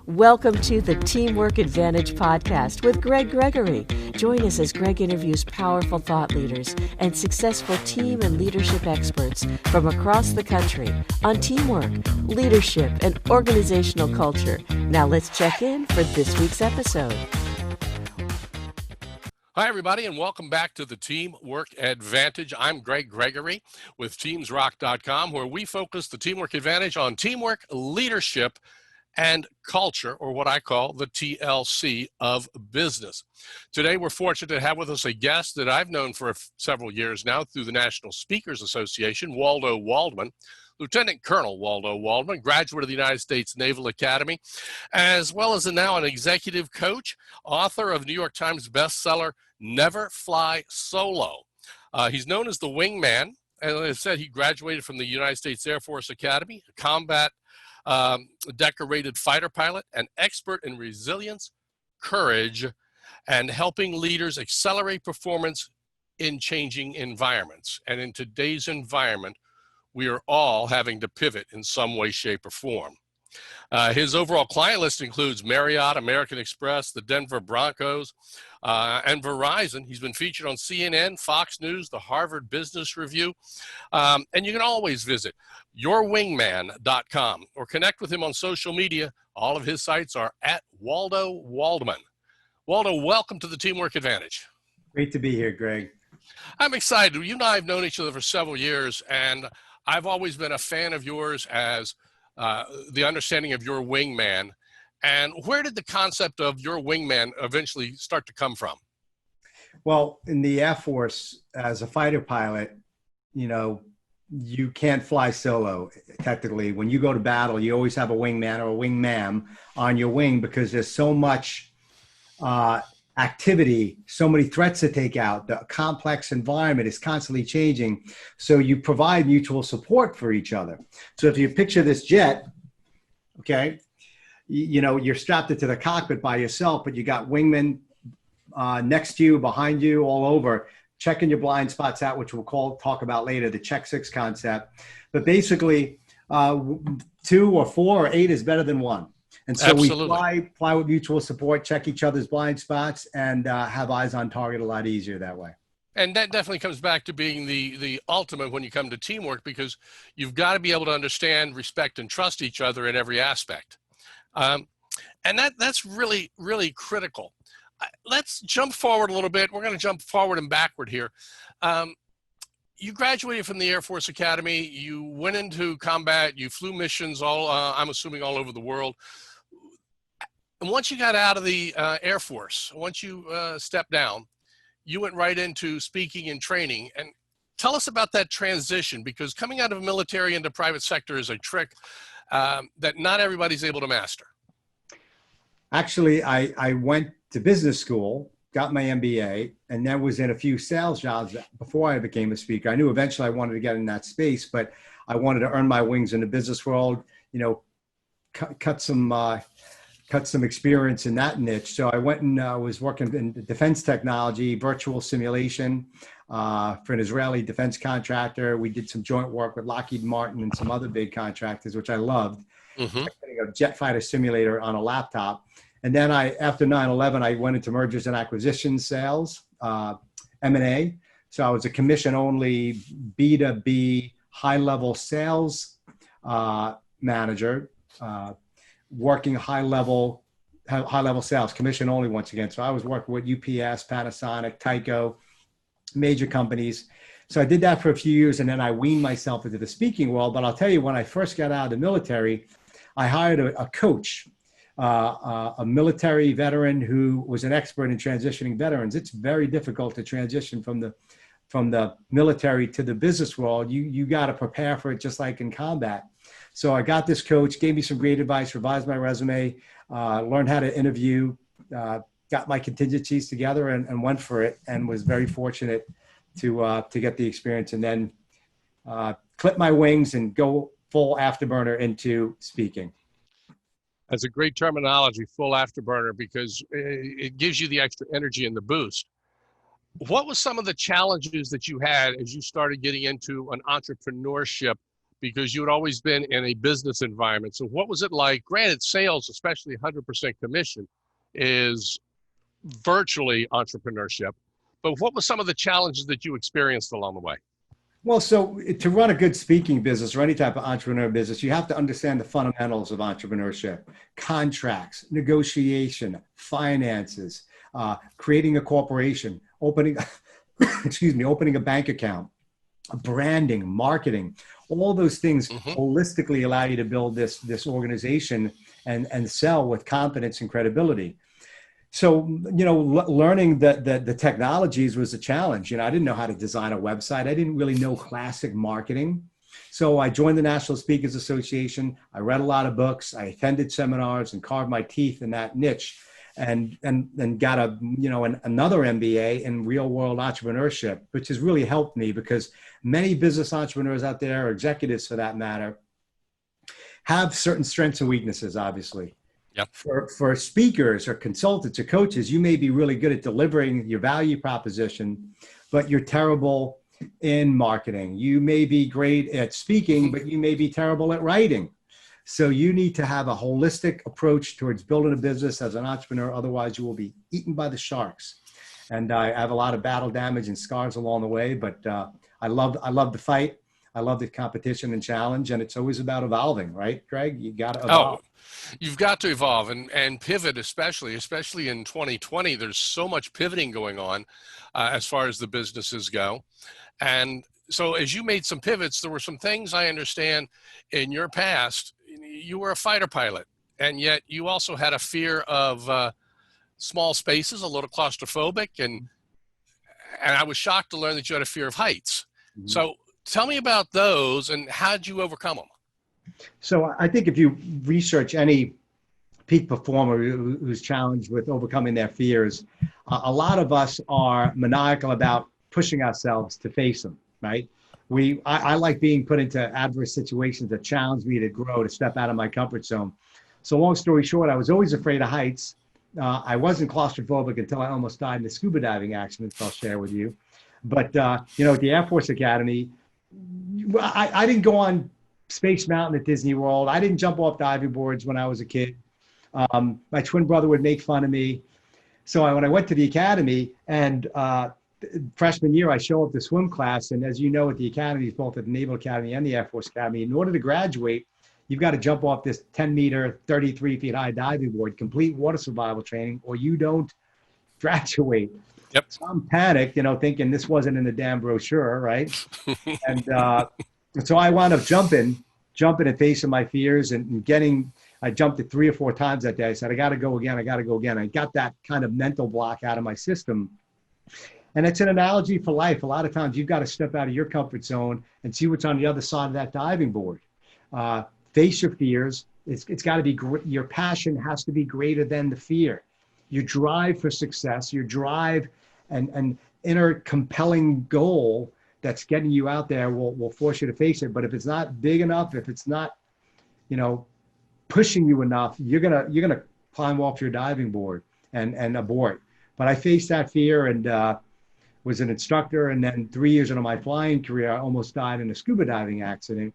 Welcome to the Teamwork Advantage podcast with Greg Gregory. Join us as Greg interviews powerful thought leaders and successful team and leadership experts from across the country on teamwork, leadership, and organizational culture. Now let's check in for this week's episode. Hi, everybody, and welcome back to the Teamwork Advantage. I'm Greg Gregory with TeamsRock.com, where we focus the Teamwork Advantage on teamwork, leadership, and culture, or what I call the TLC of business. Today, we're fortunate to have with us a guest that I've known for several years now through the National Speakers Association, Waldo Waldman, Lieutenant Colonel Waldo Waldman, graduate of the United States Naval Academy, as well as now an executive coach, author of New York Times bestseller, Never Fly Solo. He's known as the Wingman, and as I said, he graduated from the United States Air Force Academy, a combat decorated fighter pilot, an expert in resilience, courage, and helping leaders accelerate performance in changing environments. And in today's environment, we are all having to pivot in some way, shape, or form. His overall client list includes Marriott, American Express, the Denver Broncos, and Verizon. He's been featured on CNN, Fox News, the Harvard Business Review. And you can always visit yourwingman.com or connect with him on social media. All of his sites are at Waldo Waldman. Waldo, welcome to the Teamwork Advantage. Great to be here, Greg. I'm excited. You and I have known each other for several years, and I've always been a fan of yours as the understanding of your wingman. And where did the concept of your wingman eventually start to come from? Well, in the Air Force, as a fighter pilot, you can't fly solo, technically. When you go to battle, you always have a wingman or a wingmam on your wing because there's so much activity, so many threats to take out. The complex environment is constantly changing. So you provide mutual support for each other. So if you picture this jet, okay, you're strapped into the cockpit by yourself, but you got wingmen next to you, behind you, all over, checking your blind spots out, which we'll talk about later, the check six concept. But basically, 2 or 4 or 8 is better than 1. And so Absolutely. we fly with mutual support, check each other's blind spots, and have eyes on target a lot easier that way. And that definitely comes back to being the ultimate when you come to teamwork, because you've got to be able to understand, respect, and trust each other in every aspect. And that's really, really critical. Let's jump forward a little bit. We're going to jump forward and backward here. You graduated from the Air Force Academy. You went into combat. You flew missions I'm assuming all over the world. And once you got out of the Air Force, once you stepped down, you went right into speaking and training. And tell us about that transition, because coming out of military into private sector is a trick that not everybody's able to master. Actually, I went to business school, got my MBA, and then was in a few sales jobs before I became a speaker. I knew eventually I wanted to get in that space, but I wanted to earn my wings in the business world, cut some experience in that niche. So I went and was working in defense technology, virtual simulation for an Israeli defense contractor. We did some joint work with Lockheed Martin and some other big contractors, which I loved. Mm-hmm. A jet fighter simulator on a laptop. And then after 9/11, I went into mergers and acquisitions sales, M&A. So I was a commission-only B2B high-level sales manager, working high-level sales, commission-only once again. So I was working with UPS, Panasonic, Tyco, major companies. So I did that for a few years, and then I weaned myself into the speaking world. But I'll tell you, when I first got out of the military, I hired a coach, a military veteran who was an expert in transitioning veterans. It's very difficult to transition from the military to the business world. You got to prepare for it, just like in combat. So I got this coach, gave me some great advice, revised my resume, learned how to interview, got my contingencies together, and went for it, and was very fortunate to get the experience, and then clip my wings and go full afterburner into speaking. That's a great terminology, full afterburner, because it gives you the extra energy and the boost. What was some of the challenges that you had as you started getting into an entrepreneurship because you had always been in a business environment. So what was it like? Granted, sales, especially 100% commission, is virtually entrepreneurship. But what were some of the challenges that you experienced along the way? Well, so to run a good speaking business or any type of entrepreneur business, you have to understand the fundamentals of entrepreneurship: contracts, negotiation, finances, creating a corporation, opening, opening a bank account, branding, marketing. All those things holistically allow you to build this organization and sell with confidence and credibility. So, learning the technologies was a challenge. I didn't know how to design a website. I didn't really know classic marketing. So I joined the National Speakers Association. I read a lot of books. I attended seminars and carved my teeth in that niche, and got another MBA in real world entrepreneurship, which has really helped me because many business entrepreneurs out there, or executives for that matter, have certain strengths and weaknesses, obviously. Yep. For speakers or consultants or coaches, you may be really good at delivering your value proposition, but you're terrible in marketing. You may be great at speaking, but you may be terrible at writing. So you need to have a holistic approach towards building a business as an entrepreneur. Otherwise, you will be eaten by the sharks. And I have a lot of battle damage and scars along the way, but I love the fight. I love the competition and challenge, and it's always about evolving, right, Greg? You got to evolve. You've got to evolve and pivot, especially in 2020. There's so much pivoting going on as far as the businesses go. And so as you made some pivots, there were some things I understand in your past. You were a fighter pilot, and yet you also had a fear of small spaces, a little claustrophobic, and I was shocked to learn that you had a fear of heights. Mm-hmm. So tell me about those and how did you overcome them? So I think if you research any peak performer who's challenged with overcoming their fears, a lot of us are maniacal about pushing ourselves to face them, right? I like being put into adverse situations that challenge me to grow, to step out of my comfort zone. So long story short, I was always afraid of heights. I wasn't claustrophobic until I almost died in a scuba diving accident, I'll share with you. But, at the Air Force Academy, I didn't go on Space Mountain at Disney World. I didn't jump off diving boards when I was a kid. My twin brother would make fun of me. So when I went to the academy and freshman year, I show up to swim class. And as you know, at the academies, both at the Naval Academy and the Air Force Academy, in order to graduate, you've got to jump off this 10-meter, 33 feet high diving board, complete water survival training, or you don't graduate. Yep. So I'm panicked, thinking this wasn't in the damn brochure, right? And so I wound up jumping and facing my fears and I jumped it 3 or 4 times that day. I said, I got to go again. I got that kind of mental block out of my system. And it's an analogy for life. A lot of times you've got to step out of your comfort zone and see what's on the other side of that diving board. Face your fears. It's got to be your passion has to be greater than the fear. Your drive for success, your drive and inner compelling goal that's getting you out there will force you to face it. But if it's not big enough, if it's not, pushing you enough, you're gonna climb off your diving board and abort. But I faced that fear and was an instructor. And then 3 years into my flying career, I almost died in a scuba diving accident.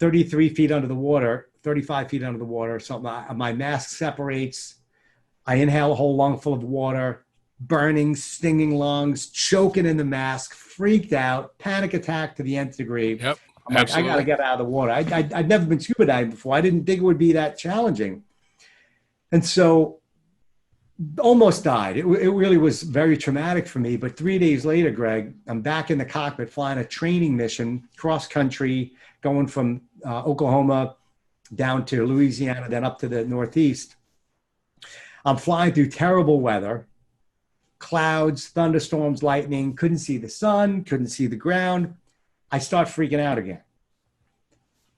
33 feet under the water, 35 feet under the water, something. My mask separates. I inhale a whole lung full of water, burning, stinging lungs, choking in the mask, freaked out, panic attack to the nth degree. Yep, I'm like, I got to get out of the water. I'd never been scuba diving before. I didn't think it would be that challenging. And so almost died. It really was very traumatic for me. But 3 days later, Greg, I'm back in the cockpit flying a training mission, cross country, going from Oklahoma down to Louisiana, then up to the Northeast. I'm flying through terrible weather, clouds, thunderstorms, lightning, couldn't see the sun, couldn't see the ground. I start freaking out again.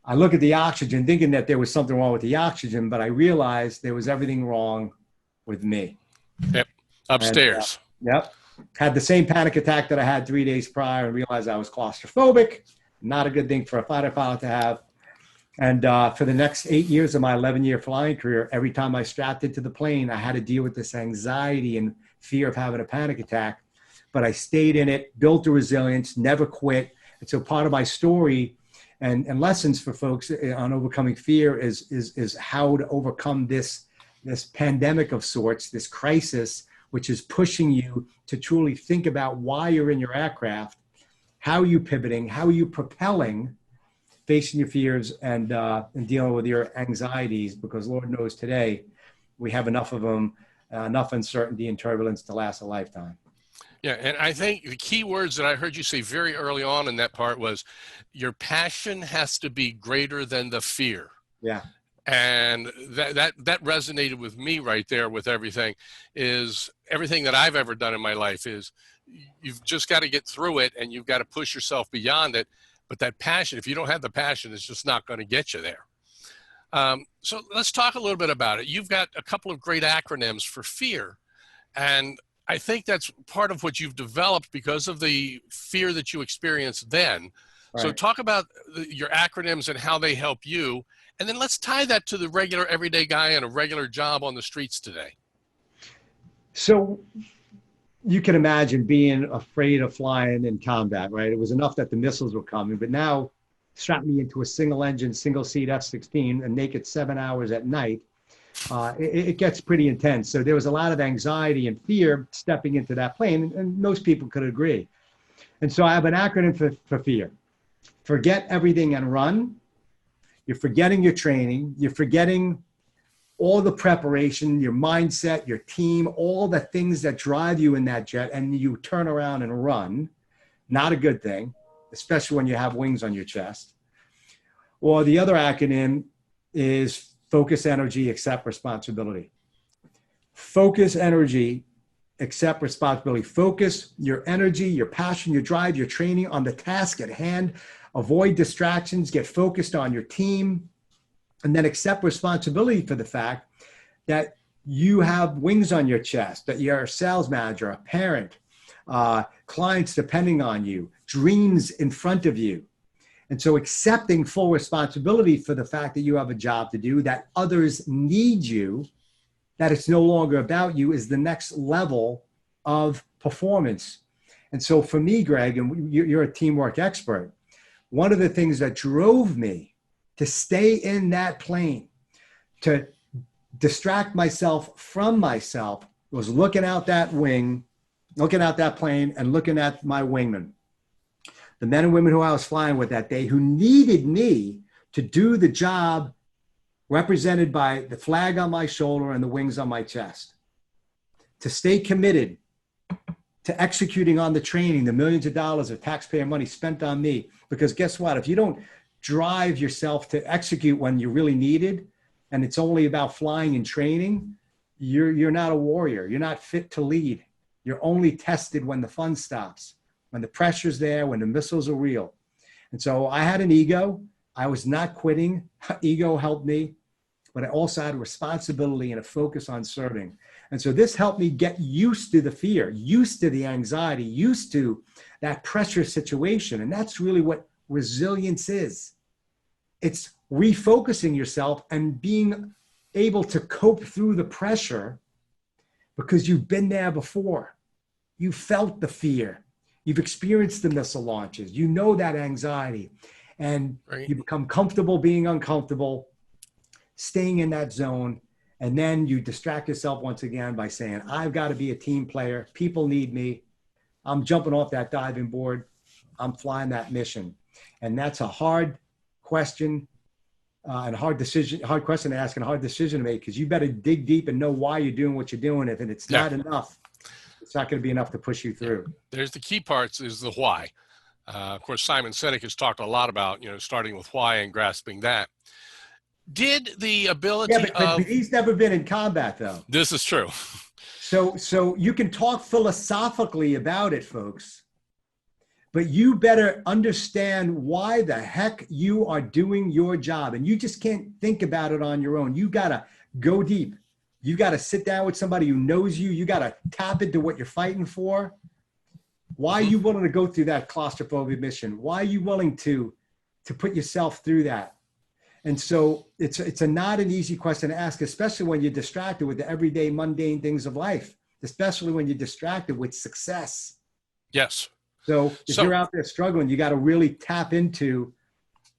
I look at the oxygen thinking that there was something wrong with the oxygen, but I realized there was everything wrong with me. Yep. Upstairs. And, yep. Had the same panic attack that I had 3 days prior and realized I was claustrophobic. Not a good thing for a fighter pilot to have. And for the next 8 years of my 11-year flying career, every time I strapped into the plane, I had to deal with this anxiety and fear of having a panic attack. But I stayed in it, built a resilience, never quit, And so part of my story and lessons for folks on overcoming fear is how to overcome this pandemic of sorts, this crisis, which is pushing you to truly think about why you're in your aircraft, how are you pivoting, how are you propelling, facing your fears and dealing with your anxieties, because Lord knows today we have enough of them, enough uncertainty and turbulence to last a lifetime. Yeah, and I think the key words that I heard you say very early on in that part was your passion has to be greater than the fear. Yeah. And that resonated with me right there with everything that I've ever done in my life is you've just got to get through it and you've got to push yourself beyond it. But that passion, if you don't have the passion, it's just not going to get you there. So let's talk a little bit about it. You've got a couple of great acronyms for fear. And I think that's part of what you've developed because of the fear that you experienced then. Right. So talk about your acronyms and how they help you. And then let's tie that to the regular everyday guy in a regular job on the streets today. So you can imagine being afraid of flying in combat, right? It was enough that the missiles were coming, but now strap me into a single engine, single seat F-16 and make it 7 hours at night. It gets pretty intense. So there was a lot of anxiety and fear stepping into that plane, and most people could agree. And so I have an acronym for fear. Forget everything and run. You're forgetting your training. You're forgetting all the preparation, your mindset, your team, all the things that drive you in that jet, and you turn around and run. Not a good thing, especially when you have wings on your chest. Or the other acronym is focus, energy, accept responsibility. Focus, energy, accept responsibility. Focus your energy, your passion, your drive, your training on the task at hand. Avoid distractions, get focused on your team, and then accept responsibility for the fact that you have wings on your chest, that you're a sales manager, a parent, clients depending on you, dreams in front of you. And so accepting full responsibility for the fact that you have a job to do, that others need you, that it's no longer about you is the next level of performance. And so for me, Greg, and you're a teamwork expert, one of the things that drove me to stay in that plane, to distract myself from myself, was looking out that wing, looking out that plane, and looking at my wingman. The men and women who I was flying with that day, who needed me to do the job represented by the flag on my shoulder and the wings on my chest. To stay committed to executing on the training, the millions of dollars of taxpayer money spent on me. Because guess what? If you don't drive yourself to execute when you're really needed, and it's only about flying and training, you're not a warrior. You're not fit to lead. You're only tested when the fun stops, when the pressure's there, when the missiles are real. And so I had an ego. I was not quitting. Ego helped me, but I also had a responsibility and a focus on serving. And so this helped me get used to the fear, used to the anxiety, used to that pressure situation. And that's really what resilience is. It's refocusing yourself and being able to cope through the pressure because you've been there before. You felt the fear. You've experienced the missile launches. You know that anxiety. And you become comfortable being uncomfortable, staying in that zone. And then you distract yourself once again by saying, I've got to be a team player. People need me. I'm jumping off that diving board. I'm flying that mission. And that's a hard question and hard question to ask and a hard decision to make, because you better dig deep and know why you're doing what you're doing. If it's not enough, it's not going to be enough to push you through. There's the key parts is the why. Of course, Simon Sinek has talked a lot about, starting with why and grasping that. Did the ability but he's never been in combat, though. This is true. So you can talk philosophically about it, folks, but you better understand why the heck you are doing your job. And you just can't think about it on your own. You got to go deep. You got to sit down with somebody who knows you. You got to tap into what you're fighting for. Why are you willing to go through that claustrophobia mission? Why are you willing to put yourself through that? And so it's not an easy question to ask, especially when you're distracted with the everyday mundane things of life, especially when you're distracted with success. Yes. So if So you're out there struggling, you got to really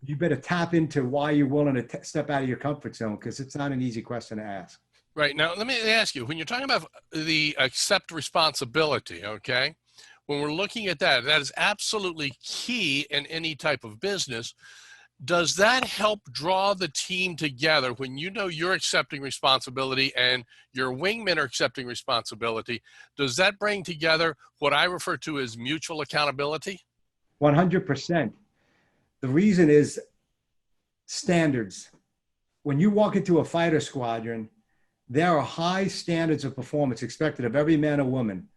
you better tap into why you're willing to step out of your comfort zone, because it's not an easy question to ask. right now, let me ask you, when you're talking about the accept responsibility, okay, when we're looking at that, that is absolutely key in any type of business. Does that help draw the team together when you know you're accepting responsibility and your wingmen are accepting responsibility? Does that bring together what I refer to as mutual accountability? 100%. The reason is standards. When you walk into a fighter squadron, there are high standards of performance expected of every man or woman.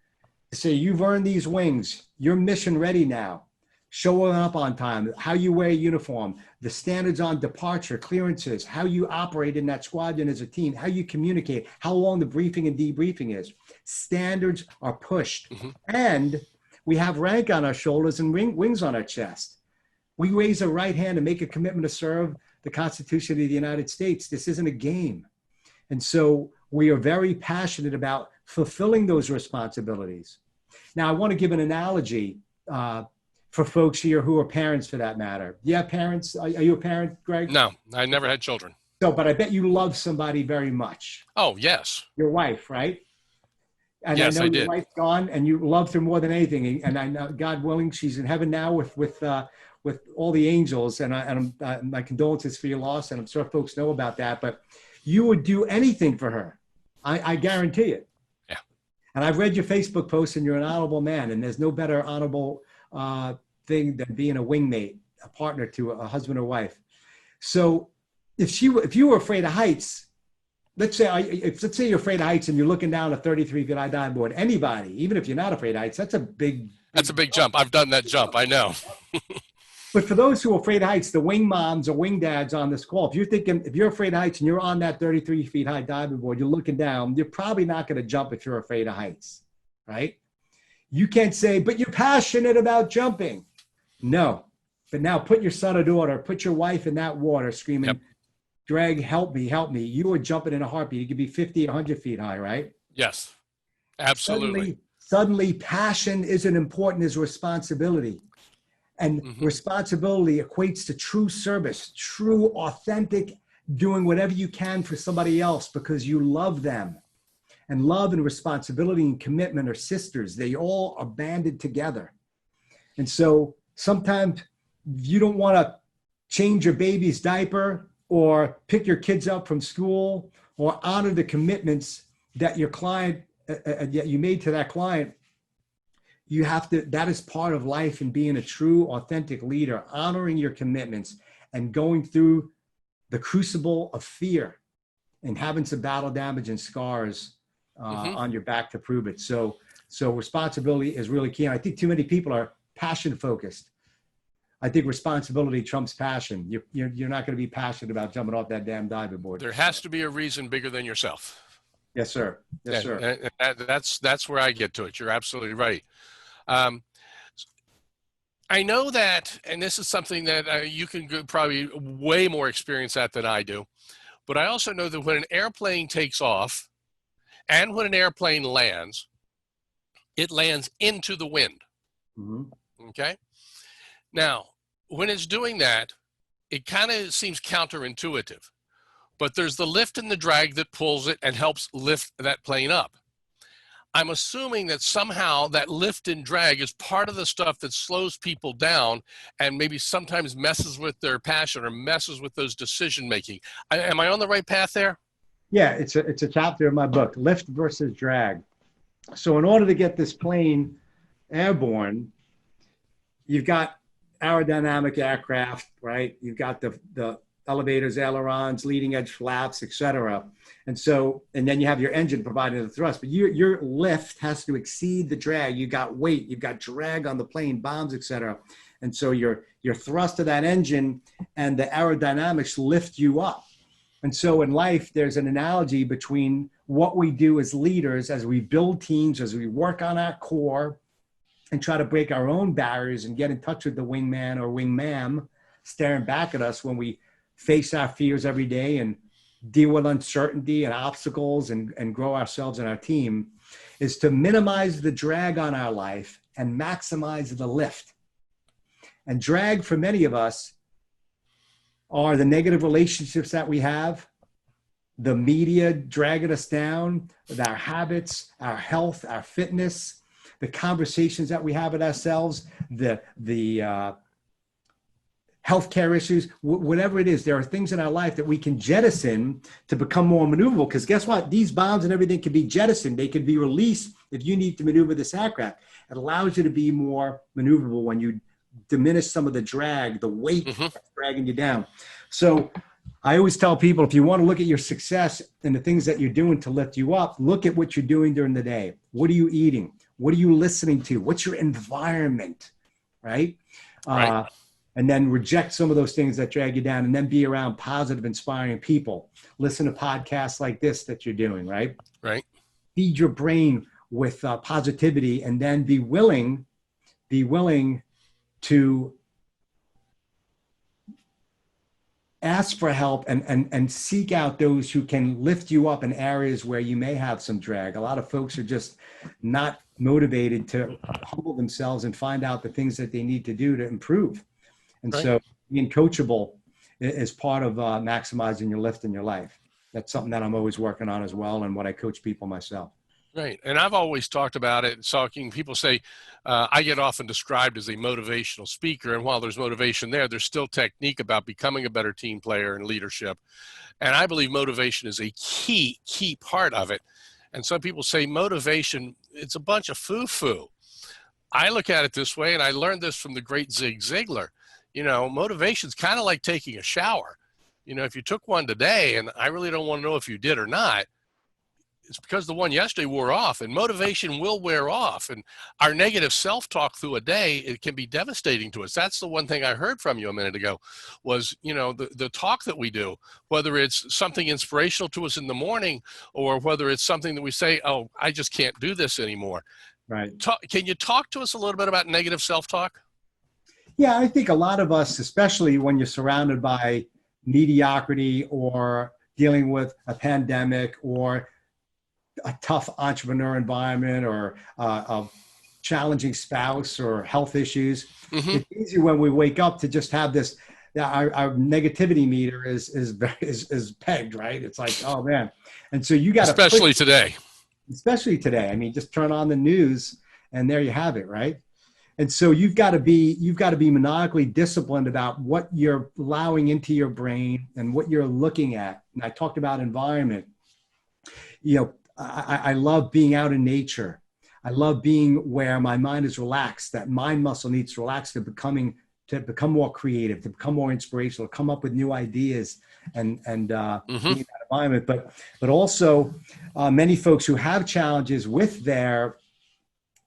To say, you've earned these wings, you're mission ready now. Showing up on time, how you wear a uniform, the standards on departure, clearances, how you operate in that squadron as a team, how you communicate, how long the briefing and debriefing is. Standards are pushed. And we have rank on our shoulders and wings on our chest. We raise a right hand and make a commitment to serve the Constitution of the United States. This isn't a game. And so we are very passionate about fulfilling those responsibilities. Now, I want to give an analogy for folks here who are parents, for that matter. Yeah, parents. Are you a parent, Greg? No, I never had children. So, but I bet you love somebody very much. Oh, yes. Your wife, right? And yes, I know I your did. wife's gone, and you loved her more than anything. And I know, God willing, she's in heaven now with all the angels. And my condolences for your loss. And I'm sure folks know about that. But you would do anything for her. I guarantee it. Yeah. And I've read your Facebook posts, and you're an honorable man. And there's no better honorable thing than being a wingmate, a partner to a husband or wife. So if you were afraid of heights, let's say you're afraid of heights and you're looking down a 33 feet high diving board, anybody, even if you're not afraid of heights, that's a big jump. I've done that jump. I know. But for those who are afraid of heights, the wing moms or wing dads on this call, if you're afraid of heights and you're on that 33 feet high diving board, you're looking down, you're probably not going to jump if you're afraid of heights, right? You can't say, but you're passionate about jumping. No, but now put your son or daughter, put your wife in that water screaming, Yep. Greg, help me, help me. You are jumping in a heartbeat. You could be 50, 100 feet high, right? Yes, absolutely. Suddenly passion isn't important as responsibility. And responsibility equates to true service, true, authentic, doing whatever you can for somebody else because you love them. And love and responsibility and commitment are sisters. They all are banded together. And so sometimes you don't want to change your baby's diaper or pick your kids up from school or honor the commitments that your client, that you made to that client. You have to, that is part of life and being a true, authentic leader, honoring your commitments and going through the crucible of fear and having some battle damage and scars on your back to prove it. So responsibility is really key. And I think too many people are passion focused. I think responsibility trumps passion. You're not going to be passionate about jumping off that damn diving board. There has to be a reason bigger than yourself. Yes, sir. Yes, sir. And that's where I get to it. You're absolutely right. I know that, and this is something that you can probably way more experience at than I do, but I also know that when an airplane takes off and when an airplane lands, it lands into the wind. Okay? Now, when it's doing that, it kind of seems counterintuitive, but there's the lift and the drag that pulls it and helps lift that plane up. I'm assuming that somehow that lift and drag is part of the stuff that slows people down and maybe sometimes messes with their passion or messes with those decision making. Am I on the right path there? Yeah, it's a chapter in my book, Lift versus Drag. So in order to get this plane airborne, you've got aerodynamic aircraft, right? You've got the elevators, ailerons, leading edge flaps, etc. And then you have your engine providing the thrust, but your lift has to exceed the drag. You got weight, you've got drag on the plane, bombs, etc. And so your thrust of that engine and the aerodynamics lift you up. And so in life, there's an analogy between what we do as leaders, as we build teams, as we work on our core and try to break our own barriers and get in touch with the wingman or wingmam staring back at us when we face our fears every day and deal with uncertainty and obstacles and grow ourselves and our team, is to minimize the drag on our life and maximize the lift. And drag for many of us are the negative relationships that we have, the media dragging us down, our habits, our health, our fitness, the conversations that we have with ourselves, the healthcare issues, whatever it is. There are things in our life that we can jettison to become more maneuverable. Because guess what? These bombs and everything can be jettisoned. They can be released if you need to maneuver this aircraft. It allows you to be more maneuverable when you diminish some of the drag, the weight that's dragging you down. So I always tell people, if you want to look at your success and the things that you're doing to lift you up, look at what you're doing during the day. What are you eating? What are you listening to? What's your environment, right? Right. And then reject some of those things that drag you down, and then be around positive, inspiring people. Listen to podcasts like this that you're doing, right? Right. Feed your brain with positivity, and then be willing to ask for help and seek out those who can lift you up in areas where you may have some drag. A lot of folks are just not motivated to humble themselves and find out the things that they need to do to improve. And Right. so being coachable is part of maximizing your lift in your life. That's something that I'm always working on as well, and what I coach people myself. Right. And I've always talked about it. Talking, people say, I get often described as a motivational speaker. And while there's motivation there's still technique about becoming a better team player and leadership. And I believe motivation is a key part of it. And some people say motivation, it's a bunch of foo-foo. I look at it this way, and I learned this from the great Zig Ziglar. You know, motivation's kind of like taking a shower. You know, if you took one today, and I really don't want to know if you did or not, it's because the one yesterday wore off, and motivation will wear off. And our negative self-talk through a day, it can be devastating to us. That's the one thing I heard from you a minute ago was, you know, the talk that we do, whether it's something inspirational to us in the morning, or whether it's something that we say, oh, I just can't do this anymore. Right. Can you talk to us a little bit about negative self-talk? Yeah, I think a lot of us, especially when you're surrounded by mediocrity or dealing with a pandemic or a tough entrepreneur environment or a challenging spouse or health issues, it's easy when we wake up to just have this, our negativity meter is pegged, right? It's like, oh man. And so you got to, especially today. I mean, just turn on the news and there you have it, right? And so you've got to be maniacally disciplined about what you're allowing into your brain and what you're looking at. And I talked about environment. You know, I love being out in nature. I love being where my mind is relaxed. That mind muscle needs to relax to become more creative, to become more inspirational, to come up with new ideas and be in that environment. But also many folks who have challenges with their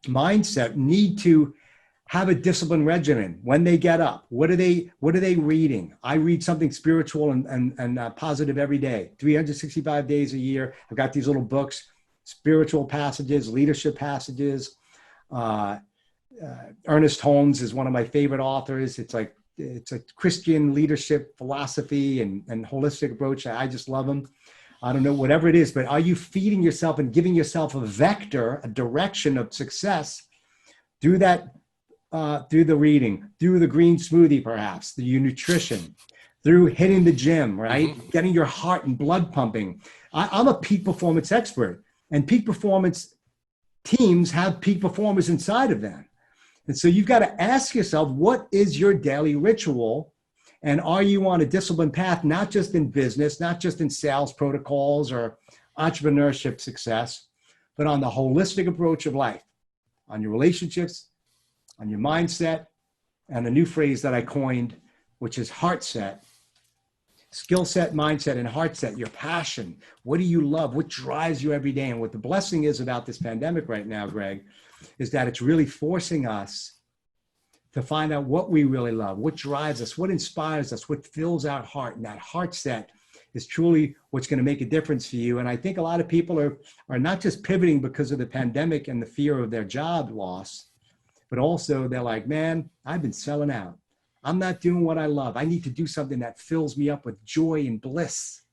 mindset need to have a disciplined regimen when they get up. What are they reading? I read something spiritual and positive every day, 365 days a year. I've got these little books, spiritual passages, leadership passages. Ernest Holmes is one of my favorite authors. It's a Christian leadership philosophy and holistic approach. I just love him. I don't know, whatever it is, but are you feeding yourself and giving yourself a vector, a direction of success through that? Through the reading, through the green smoothie, perhaps, through your nutrition, through hitting the gym, right? Getting your heart and blood pumping. I'm a peak performance expert, and peak performance teams have peak performers inside of them. And so you've got to ask yourself, what is your daily ritual? And are you on a disciplined path, not just in business, not just in sales protocols or entrepreneurship success, but on the holistic approach of life, on your relationships, on your mindset, and a new phrase that I coined, which is heart set. Skill set, mindset, and heart set, your passion. What do you love? What drives you every day? And what the blessing is about this pandemic right now, Greg, is that it's really forcing us to find out what we really love, what drives us, what inspires us, what fills our heart. And that heart set is truly what's going to make a difference for you. And I think a lot of people are not just pivoting because of the pandemic and the fear of their job loss, but also they're like, man, I've been selling out. I'm not doing what I love. I need to do something that fills me up with joy and bliss.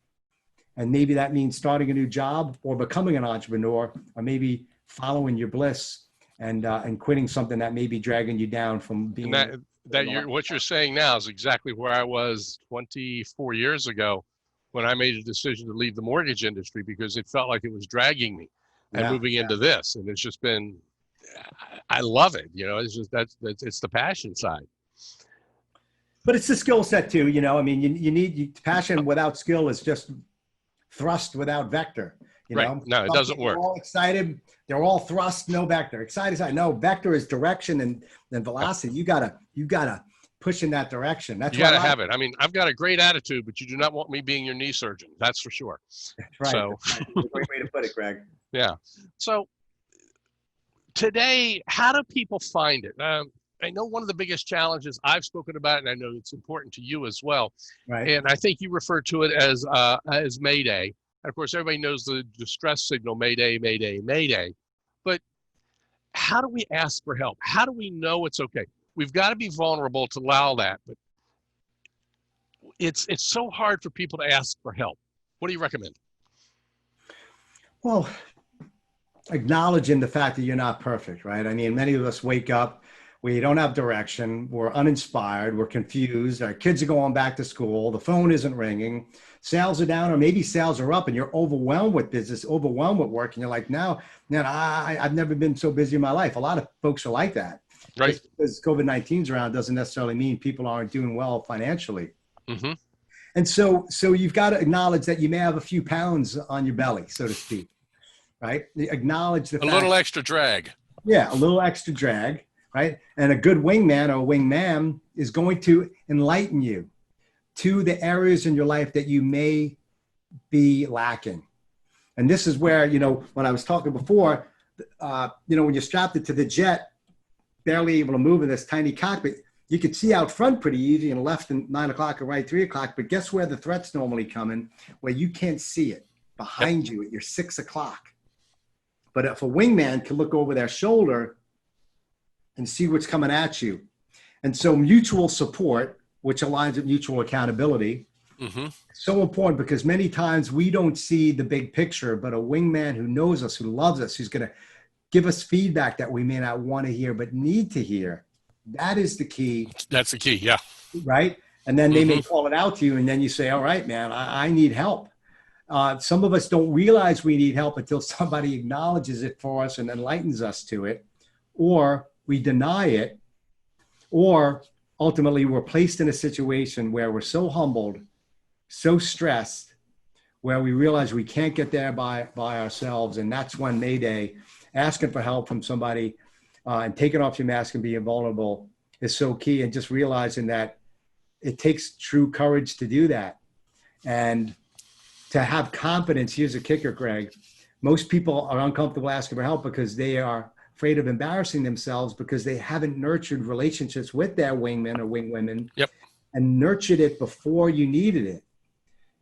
And maybe that means starting a new job or becoming an entrepreneur, or maybe following your bliss and quitting something that may be dragging you down from being. And what you're saying now is exactly where I was 24 years ago when I made a decision to leave the mortgage industry because it felt like it was dragging me and moving into this. And it's just been, I love it. It's just, it's the passion side. But it's the skill set too. I mean, you need passion without skill is just thrust without vector. Right. No, it doesn't work. They're all excited. They're all thrust, no vector. Excited. No, vector is direction and velocity. You gotta push in that direction. That's, you gotta have it. I mean, I've got a great attitude, but you do not want me being your knee surgeon. That's for sure. That's right. So, that's a great way to put it, Greg. Yeah. So today, how do people find it? I know one of the biggest challenges I've spoken about, and I know it's important to you as well. Right. And I think you refer to it as Mayday. And of course, everybody knows the distress signal, Mayday, Mayday, Mayday. But how do we ask for help? How do we know it's okay? We've got to be vulnerable to allow that. But it's so hard for people to ask for help. What do you recommend? Well, acknowledging the fact that you're not perfect, right? I mean, many of us wake up, we don't have direction, we're uninspired, we're confused, our kids are going back to school, the phone isn't ringing, sales are down, or maybe sales are up and you're overwhelmed with business, overwhelmed with work, and you're like, now, man, I've never been so busy in my life. A lot of folks are like that. Right. Just because COVID-19's around doesn't necessarily mean people aren't doing well financially. Mm-hmm. And so you've got to acknowledge that you may have a few pounds on your belly, so to speak, right? Acknowledge the fact, little extra drag. Yeah, a little extra drag. Right? And a good wingman or wingman is going to enlighten you to the areas in your life that you may be lacking. And this is where, when I was talking before, when you're strapped into the jet, barely able to move in this tiny cockpit, you could see out front pretty easy and left and 9 o'clock or right 3 o'clock. But guess where the threats normally come in? Where you can't see it behind you at your 6 o'clock. But if a wingman can look over their shoulder and see what's coming at you. And so mutual support, which aligns with mutual accountability, so important because many times we don't see the big picture, but a wingman who knows us, who loves us, who's going to give us feedback that we may not want to hear, but need to hear. That is the key. That's the key. Yeah. Right. And then they may call it out to you. And then you say, all right, man, I need help. Some of us don't realize we need help until somebody acknowledges it for us and enlightens us to it, or we deny it, or ultimately we're placed in a situation where we're so humbled, so stressed, where we realize we can't get there by ourselves. And that's when Mayday, asking for help from somebody and taking off your mask and being vulnerable is so key. And just realizing that it takes true courage to do that. And to have confidence, here's a kicker, Greg. Most people are uncomfortable asking for help because they are afraid of embarrassing themselves because they haven't nurtured relationships with their wingmen or wingwomen and nurtured it before you needed it.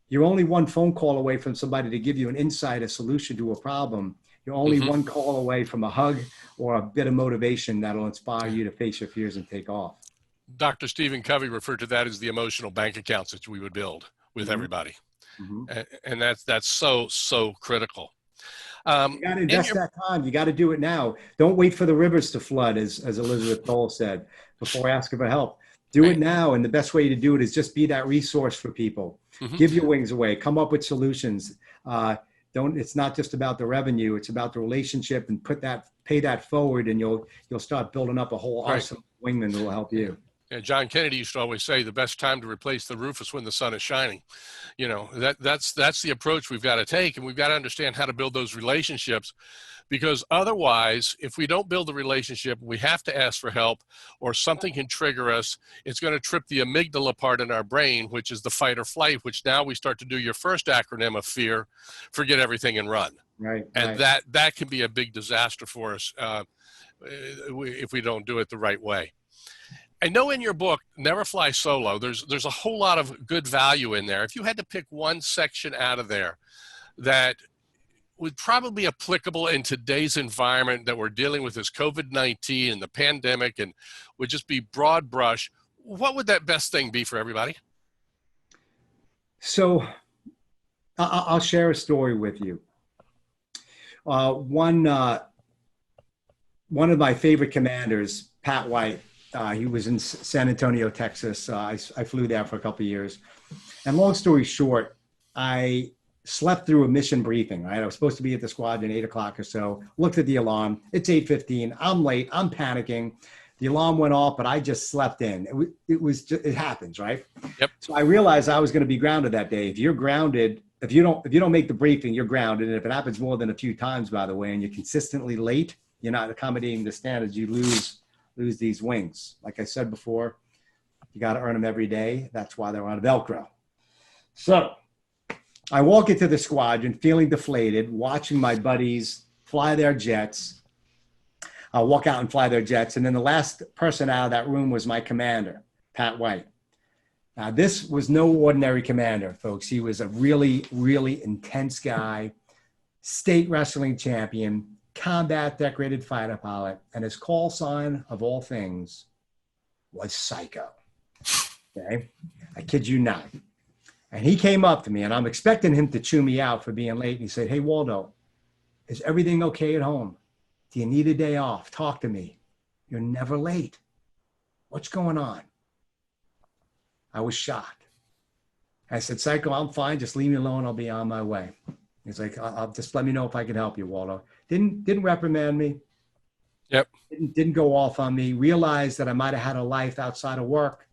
You're only one phone call away from somebody to give you an insight, a solution to a problem. You're only one call away from a hug or a bit of motivation that'll inspire you to face your fears and take off. Dr. Stephen Covey referred to that as the emotional bank accounts that we would build with everybody. And that's so critical. You got to invest that time. You got to do it now. Don't wait for the rivers to flood, as Elizabeth Toll said, before asking for help. Do it now. And the best way to do it is just be that resource for people. Give your wings away. Come up with solutions. It's not just about the revenue. It's about the relationship, and pay that forward, and you'll start building up a whole arsenal of wingmen that will help you. Yeah, John Kennedy used to always say the best time to replace the roof is when the sun is shining. That's the approach we've got to take, and we've got to understand how to build those relationships, because otherwise, if we don't build the relationship, we have to ask for help, or something can trigger us. It's going to trip the amygdala part in our brain, which is the fight or flight, which now we start to do your first acronym of fear, forget everything and run. Right. And that can be a big disaster for us if we don't do it the right way. I know in your book, Never Fly Solo, there's a whole lot of good value in there. If you had to pick one section out of there that would probably be applicable in today's environment that we're dealing with, this COVID-19 and the pandemic, and would just be broad brush, what would that best thing be for everybody? So I'll share a story with you. One one of my favorite commanders, Pat White, he was in San Antonio, Texas. I flew there for a couple of years. And long story short, I slept through a mission briefing, right? I was supposed to be at the squadron at 8 o'clock or so, looked at the alarm. It's 8:15. I'm late. I'm panicking. The alarm went off, but I just slept in. It happens, right? Yep. So I realized I was going to be grounded that day. If you're grounded, if you don't make the briefing, you're grounded. And if it happens more than a few times, by the way, and you're consistently late, you're not accommodating the standards, you lose these wings. Like I said before, you got to earn them every day. That's why they're on Velcro. So I walk into the squadron feeling deflated, watching my buddies fly their jets. I'll walk out and fly their jets. And then the last person out of that room was my commander, Pat White. Now, this was no ordinary commander, folks. He was a really, really intense guy, state wrestling champion, combat decorated fighter pilot, and his call sign of all things was Psycho. Okay? I kid you not. And he came up to me, and I'm expecting him to chew me out for being late. And he said, "Hey, Waldo, is everything okay at home? Do you need a day off? Talk to me. You're never late. What's going on?" I was shocked. I said, "Psycho, I'm fine. Just leave me alone. I'll be on my way." He's like, "I'll just let me know if I can help you, Waldo." Didn't reprimand me. Yep. Didn't go off on me. Realized that I might have had a life outside of work,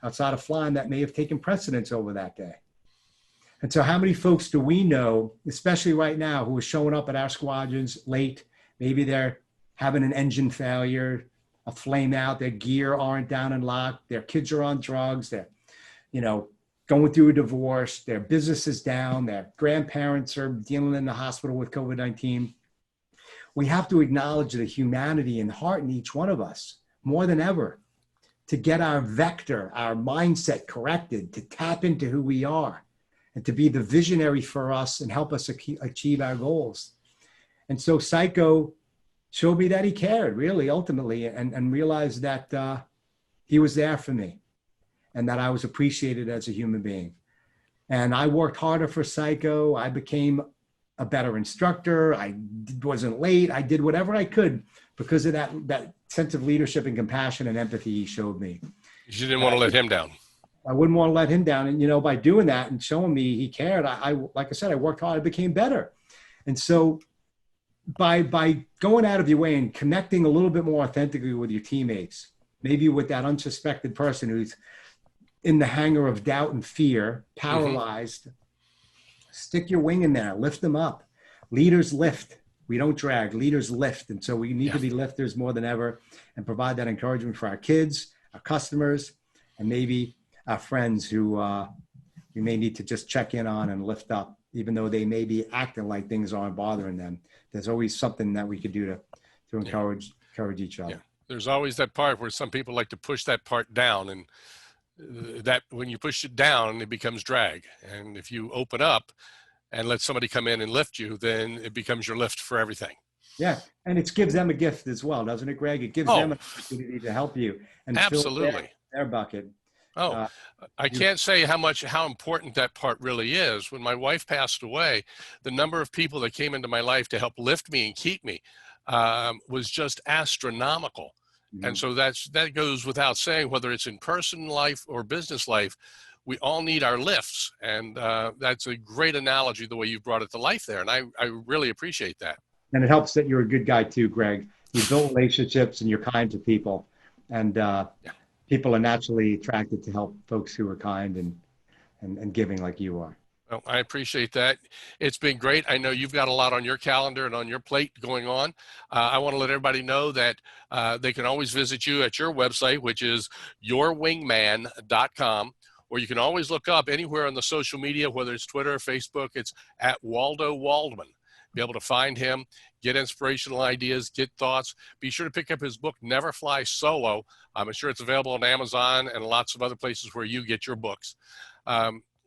outside of flying, that may have taken precedence over that day. And so how many folks do we know, especially right now, who are showing up at our squadrons late? Maybe they're having an engine failure, a flame out, their gear aren't down and locked, their kids are on drugs, they're, going through a divorce, their business is down, their grandparents are dealing in the hospital with COVID-19. We have to acknowledge the humanity and heart in each one of us more than ever to get our vector, our mindset corrected, to tap into who we are and to be the visionary for us and help us achieve our goals. And so Psycho showed me that he cared, really, ultimately, and realized that he was there for me and that I was appreciated as a human being. And I worked harder for Psycho. I became a better instructor. I wasn't late. I did whatever I could because of that sense of leadership and compassion and empathy he showed me. You didn't want to let him down. I wouldn't want to let him down. And, by doing that and showing me he cared, I like I said, I worked hard, I became better. And so by going out of your way and connecting a little bit more authentically with your teammates, maybe with that unsuspected person who's in the hangar of doubt and fear, paralyzed, stick your wing in there, lift them up. Leaders lift. We don't drag. Leaders lift. And so we need to be lifters more than ever and provide that encouragement for our kids, our customers, and maybe our friends who we may need to just check in on and lift up, even though they may be acting like things aren't bothering them. There's always something that we could do to encourage each other. Yeah. There's always that part where some people like to push that part down, and that when you push it down, it becomes drag. And if you open up and let somebody come in and lift you, then it becomes your lift for everything. Yeah. And it gives them a gift as well, doesn't it, Greg? It gives them an opportunity to help you and absolutely fill their bucket. I can't say how important that part really is. When my wife passed away, the number of people that came into my life to help lift me and keep me was just astronomical. Mm-hmm. And so that goes without saying, whether it's in personal life or business life, we all need our lifts. And that's a great analogy, the way you brought it to life there. And I really appreciate that. And it helps that you're a good guy too, Greg. You build relationships and you're kind to people. And people are naturally attracted to help folks who are kind and giving like you are. Well, I appreciate that. It's been great. I know you've got a lot on your calendar and on your plate going on. I want to let everybody know that they can always visit you at your website, which is yourwingman.com, or you can always look up anywhere on the social media, whether it's Twitter or Facebook, it's at Waldo Waldman. Be able to find him, get inspirational ideas, get thoughts. Be sure to pick up his book, Never Fly Solo. I'm sure it's available on Amazon and lots of other places where you get your books.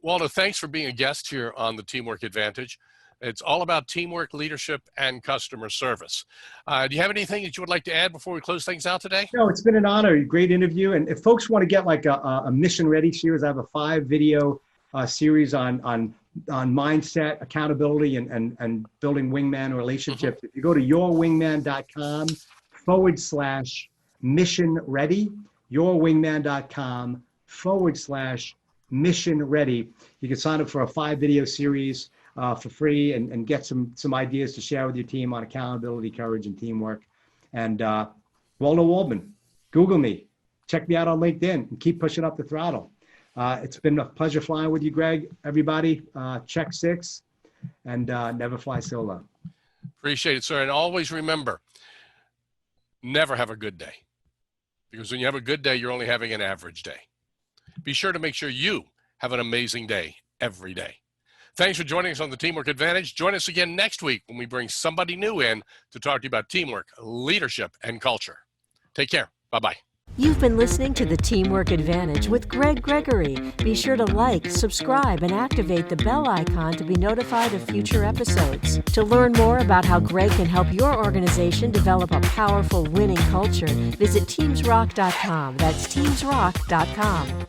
Waldo, thanks for being a guest here on the Teamwork Advantage. It's all about teamwork, leadership, and customer service. Do you have anything that you would like to add before we close things out today? No, it's been an honor. Great interview. And if folks want to get like a mission-ready series, I have a 5-video series on mindset, accountability, and building wingman relationships. If you go to yourwingman.com /mission ready, yourwingman.com/mission ready. You can sign up for a 5-video series for free and get some ideas to share with your team on accountability, courage, and teamwork. And Waldo Waldman, Google me, check me out on LinkedIn, and keep pushing up the throttle. It's been a pleasure flying with you, Greg. Everybody, check 6 and never fly solo. Appreciate it, sir. And always remember, never have a good day. Because when you have a good day, you're only having an average day. Be sure to make sure you have an amazing day every day. Thanks for joining us on the Teamwork Advantage. Join us again next week when we bring somebody new in to talk to you about teamwork, leadership, and culture. Take care. Bye-bye. You've been listening to the Teamwork Advantage with Greg Gregory. Be sure to like, subscribe, and activate the bell icon to be notified of future episodes. To learn more about how Greg can help your organization develop a powerful winning culture, visit TeamsRock.com. That's TeamsRock.com.